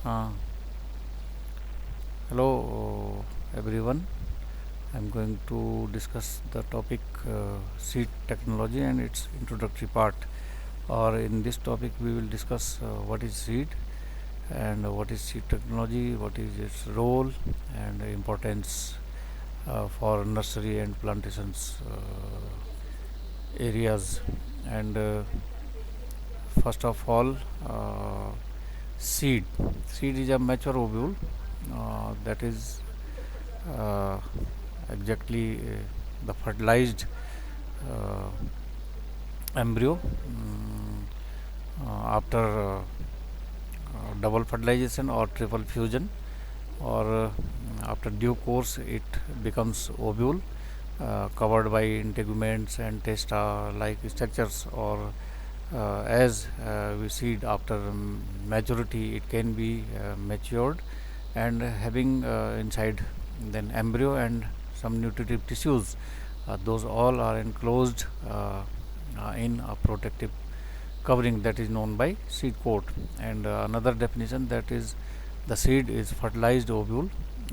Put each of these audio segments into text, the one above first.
Uh, Hello, everyone. I'm going to discuss the topic seed technology and its introductory part. Or in this topic, we will discuss what is seed and what is seed technology, what is its role and importance for nursery and plantations areas. And first of all, seed. Seed is a mature ovule that is uh, exactly the fertilized uh, embryo after double fertilization or triple fusion, or after due course it becomes ovule covered by integuments and testa like structures, or as we see it after maturity it can be matured and having inside then embryo and some nutritive tissues. Those all are enclosed in a protective covering that is known by seed coat. And another definition, that is the seed is fertilized ovule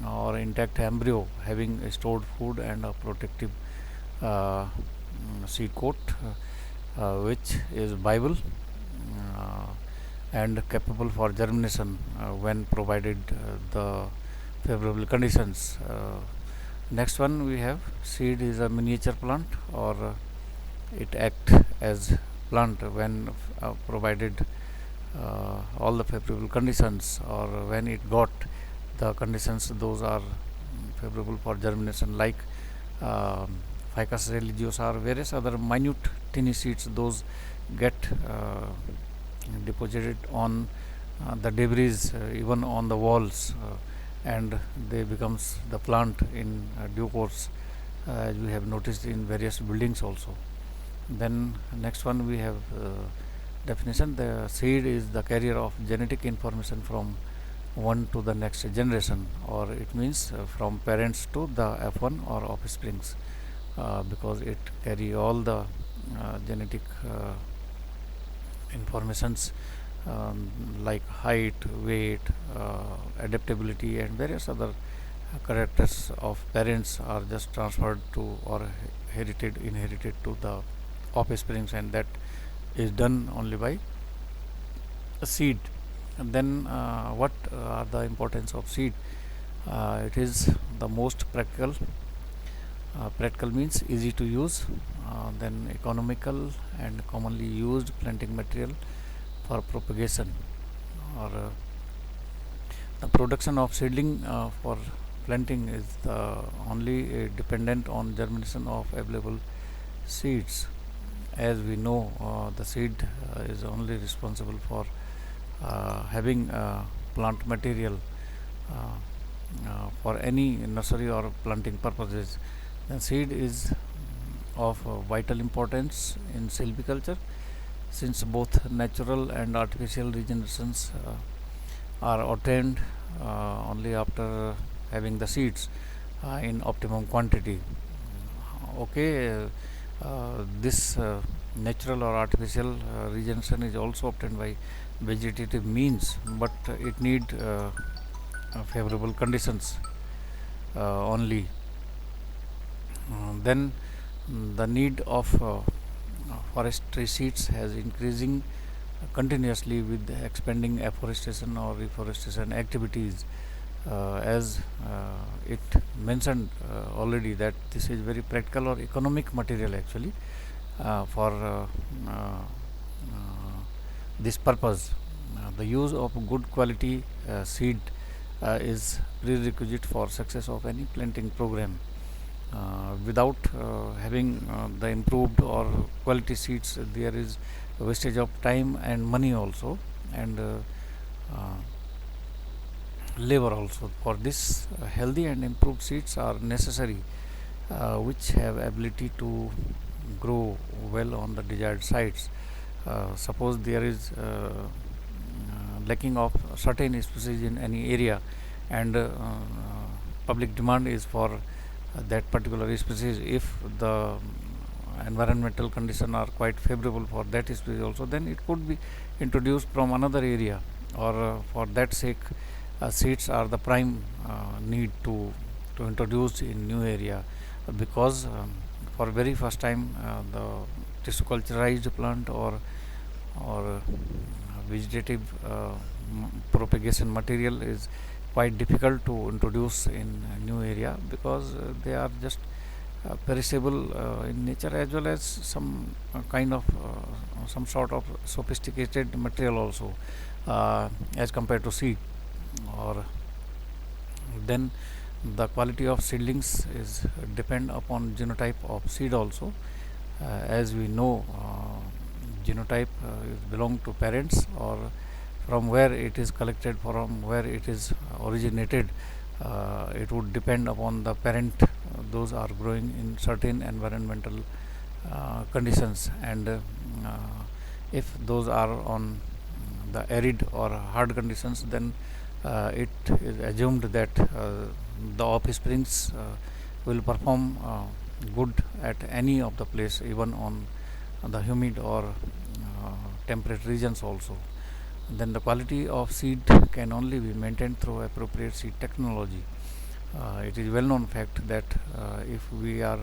or intact embryo having stored food and a protective seed coat, which is viable uh, and capable for germination when provided the favorable conditions. Next one we have, seed is a miniature plant, or it act as plant when provided all the favorable conditions, or when it got the conditions those are favorable for germination, like um ficus religiosa or various other minute tiny seeds. Those get deposited on the debris, even on the walls, and they becomes the plant in due course, as we have noticed in various buildings also. Then next one we have definition, the seed is the carrier of genetic information from one to the next generation, or it means from parents to the F1 or offsprings, because it carry all the genetic informations, like height, weight, adaptability and various other characters of parents are just transferred to or inherited to the offsprings, and that is done only by a seed. And then what are the importance of seed? It is the most practical. Practical means easy to use, then economical and commonly used planting material for propagation, or the production of seedling for planting is only dependent on germination of available seeds. As we know, the seed is only responsible for having plant material for any nursery or planting purposes. The seed is of vital importance in silviculture, since both natural and artificial regenerations are obtained only after having the seeds in optimum quantity. Okay, this natural or artificial regeneration is also obtained by vegetative means, but it need favorable conditions only. Then the need of forestry seeds has increasing continuously with expanding afforestation or reforestation activities, as it mentioned already, that this is very practical or economic material actually for this purpose. The use of good quality seed is prerequisite for success of any planting program. Without having the improved or quality seeds, there is wastage of time and money also, and uh, labor also. For this, healthy and improved seeds are necessary, which have ability to grow well on the desired sites. Suppose there is lacking of certain species in any area, and public demand is for that particular species. If the environmental conditions are quite favorable for that species also, then it could be introduced from another area, or for that sake seeds are the prime need to introduce in new area, because for very first time the tissue culturized plant or vegetative propagation material is quite difficult to introduce in a new area, because they are just perishable in nature, as well as some kind of some sort of sophisticated material also, as compared to seed. Or then the quality of seedlings is depend upon genotype of seed also. As we know, genotype is belong to parents, or from where it is collected, from where it is originated. It would depend upon the parent. Those are growing in certain environmental conditions, and if those are on the arid or hard conditions, then it is assumed that the offsprings will perform good at any of the place, even on the humid or temperate regions also. Then the quality of seed can only be maintained through appropriate seed technology. It is well known fact that if we are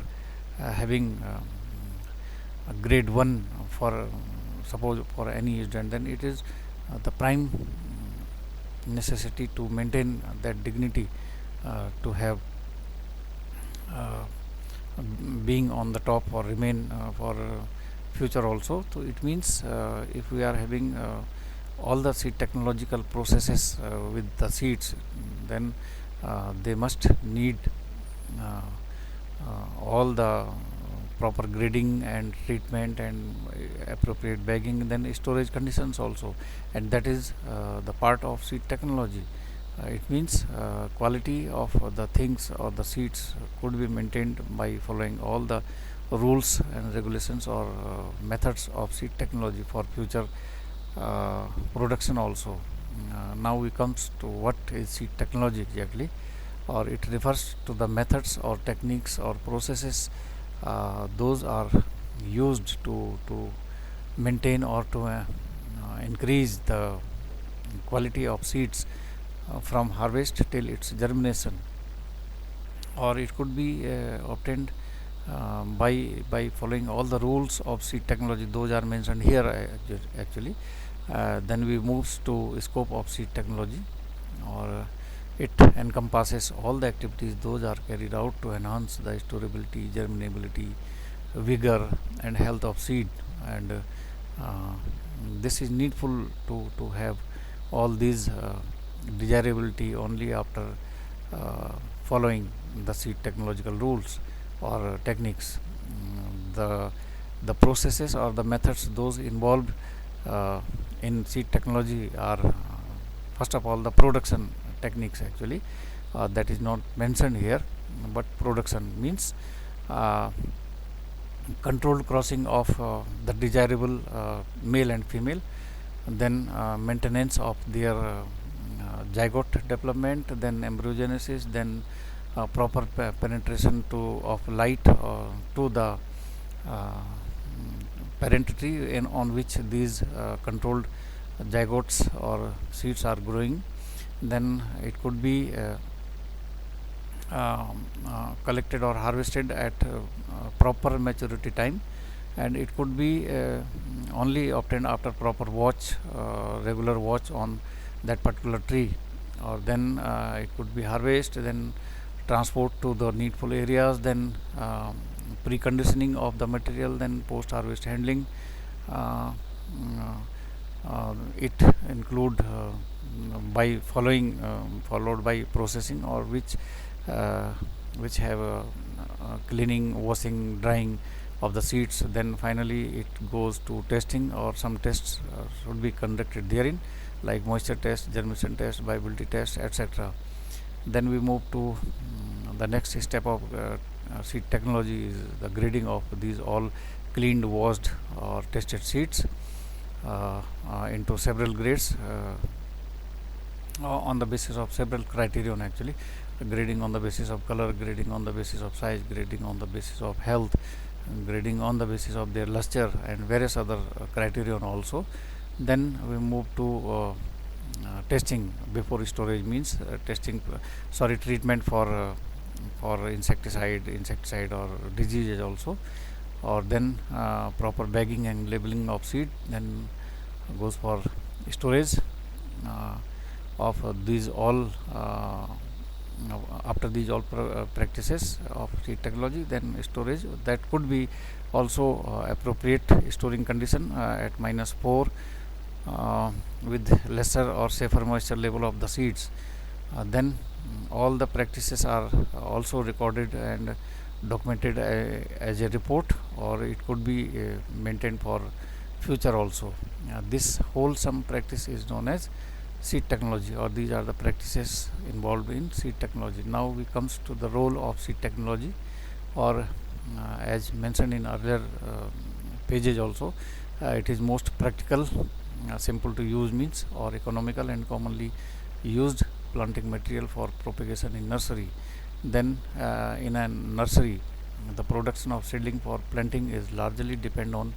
having a grade 1 for suppose for any student, then it is the prime necessity to maintain that dignity, to have uh, being on the top or remain for future also. So it means if we are having all the seed technological processes with the seeds, then they must need all the proper grading and treatment and appropriate bagging, then storage conditions also, and that is the part of seed technology. It means quality of the things or the seeds could be maintained by following all the rules and regulations or methods of seed technology for future production also. Now we comes to what is seed technology exactly, or it refers to the methods or techniques or processes those are used to maintain or to increase the quality of seeds from harvest till its germination, or it could be obtained by following all the rules of seed technology. Those are mentioned here actually. Then we moves to scope of seed technology, or it encompasses all the activities those are carried out to enhance the storability, germinability, vigor, and health of seed. And this is needful to have all these desirability only after following the seed technological rules or techniques. The processes or the methods those involved in seed technology are first of all the production techniques actually, that is not mentioned here, but production means uh, controlled crossing of the desirable male and female, and then maintenance of their zygote development, then embryogenesis, then proper penetration to of light to the uh, parent tree in on which these controlled zygotes or seeds are growing. Then it could be collected or harvested at proper maturity time, and it could be only obtained after proper watch, regular watch on that particular tree. Or then it could be harvested, then transport to the needful areas, then preconditioning of the material, then post harvest handling. uh, it include by following followed by processing, or uh, which have cleaning, washing, drying of the seeds. Then finally it goes to testing, or some tests should be conducted therein, like moisture test, germination test, viability test, etc. Then we move to the next step of seed technology is the grading of these all cleaned, washed, or tested seeds into several grades on the basis of several criterion actually. Grading on the basis of color, grading on the basis of size, grading on the basis of health, grading on the basis of their luster, and various other criterion also. Then we move to testing before storage means testing sorry treatment for insecticide or diseases also, or then proper bagging and labeling of seed, then goes for storage uh, of these all after these all practices of seed technology, then storage that could be also appropriate storing condition at -4 with lesser or safer moisture level of the seeds. Then all the practices are also recorded and documented as a report, or it could be maintained for future also. This wholesome practice is known as seed technology, or these are the practices involved in seed technology. Now we comes to the role of seed technology, or as mentioned in earlier pages also, it is most practical, simple to use means, or economical and commonly used planting material for propagation in nursery. Then in a nursery, the production of seedling for planting is largely depend on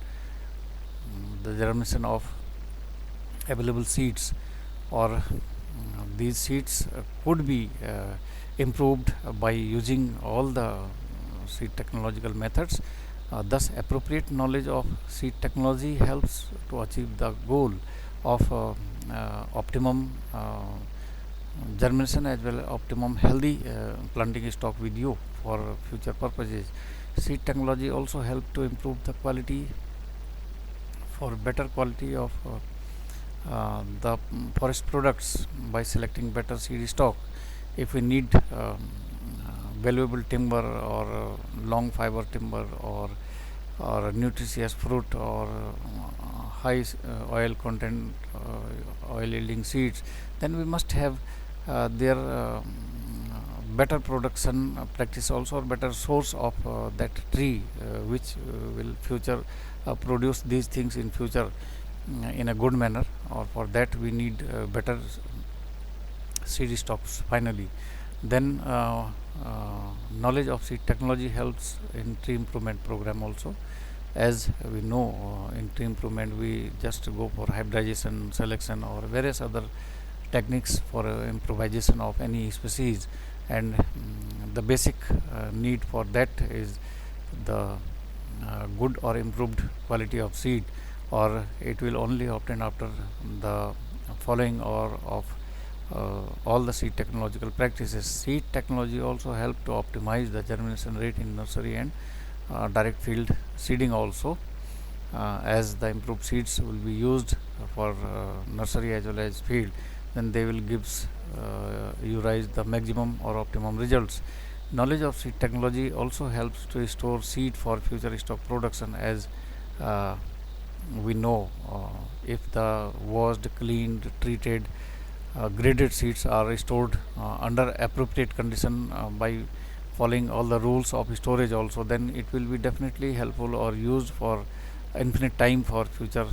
the germination of available seeds, or these seeds could be improved by using all the seed technological methods. Thus, appropriate knowledge of seed technology helps to achieve the goal of optimum germination as well as optimum healthy planting stock with you for future purposes. Seed technology also help to improve the quality, for better quality of the forest products by selecting better seed stock. If we need valuable timber, or long fiber timber, or nutritious fruit, or high oil content, oil yielding seeds, then we must have their better production practice also, or better source of that tree which will future produce these things in future in a good manner, or for that we need better seed stocks finally. Then knowledge of seed technology helps in tree improvement program also. As we know, in tree improvement we just go for hybridization, selection, or various other techniques for improvisation of any species, and the basic need for that is the good or improved quality of seed, or it will only obtain after the following or of all the seed technological practices. Seed technology also help to optimize the germination rate in nursery and direct field seeding also, as the improved seeds will be used for nursery as well as field, then they will gives you rise the maximum or optimum results. Knowledge of seed technology also helps to store seed for future stock production, as uh, we know if the washed, cleaned, treated, graded seeds are stored under appropriate condition by following all the rules of storage also, then it will be definitely helpful or used for infinite time for future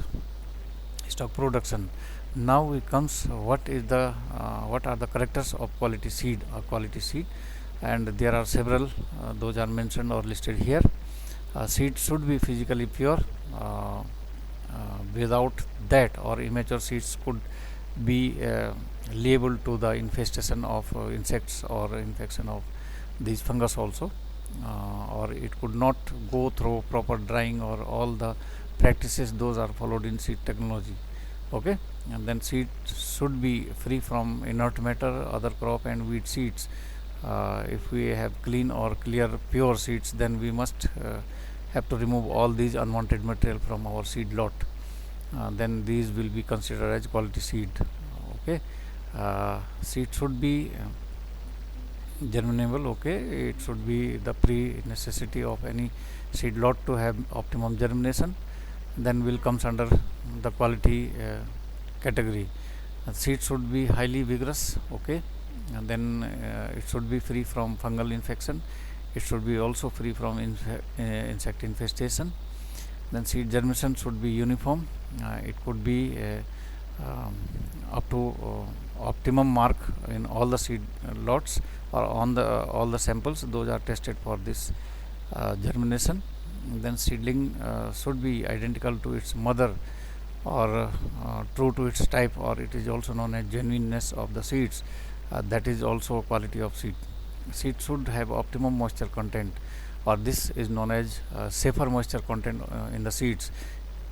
stock production. Now it comes what are the characters of quality seed or quality seed, and there are several, those are mentioned or listed here. Seed should be physically pure. Without that, or immature seeds could be liable to the infestation of insects or infection of these fungus also, or it could not go through proper drying or all the practices those are followed in seed technology. Okay, and then seed should be free from inert matter, other crop and weed seeds. If we have clean or clear pure seeds, then we must have to remove all these unwanted material from our seed lot. Then these will be considered as quality seed. Okay, seed should be germinable. Okay, it should be the pre necessity of any seed lot to have optimum germination. Then will comes under the quality category. Seed should be highly vigorous. Okay, and then it should be free from fungal infection. It should be also free from insect infestation. Then seed germination should be uniform. It could be um, up to optimum mark in all the seed lots, or on the all the samples those are tested for this germination. Then seedling should be identical to its mother or true to its type, or it is also known as genuineness of the seeds. That is also a quality of seed. Seed should have optimum moisture content, or this is known as safer moisture content in the seeds.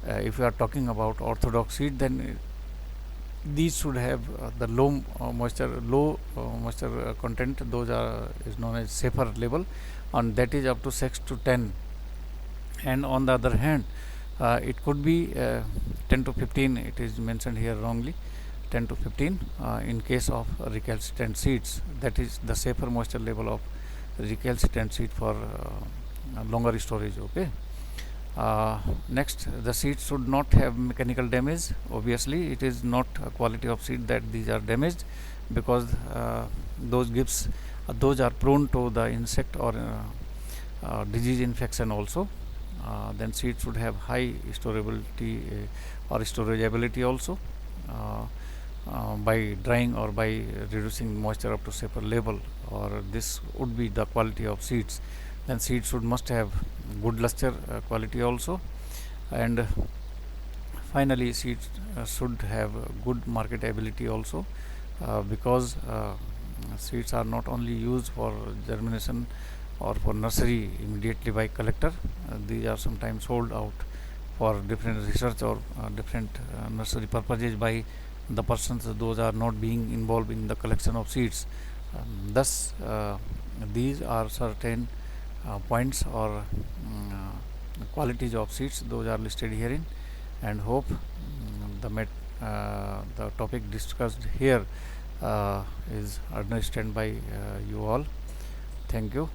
If you are talking about orthodox seed, then these should have the low moisture content. Those are is known as safer level, and that is up to 6 to 10. And on the other hand, it could be 10 to 15. It is mentioned here wrongly. 10 to 15 in case of recalcitrant seeds. That is the safer moisture level of recalcitrant seed for longer storage. Okay. Next, the seeds should not have mechanical damage. Obviously, it is not a quality of seed that these are damaged, because those are prone to the insect or disease infection also. Then seeds should have high storability or storageability also, by drying or by reducing moisture up to safer level, or this would be the quality of seeds. Then seeds must have good luster quality also. And finally, seeds should have good marketability also, because seeds are not only used for germination or for nursery immediately by collector. These are sometimes sold out for different research or different nursery purposes by the persons those are not being involved in the collection of seeds. Thus, these are certain points or qualities of seeds. Those are listed herein, and hope the topic discussed here is understood by you all. Thank you.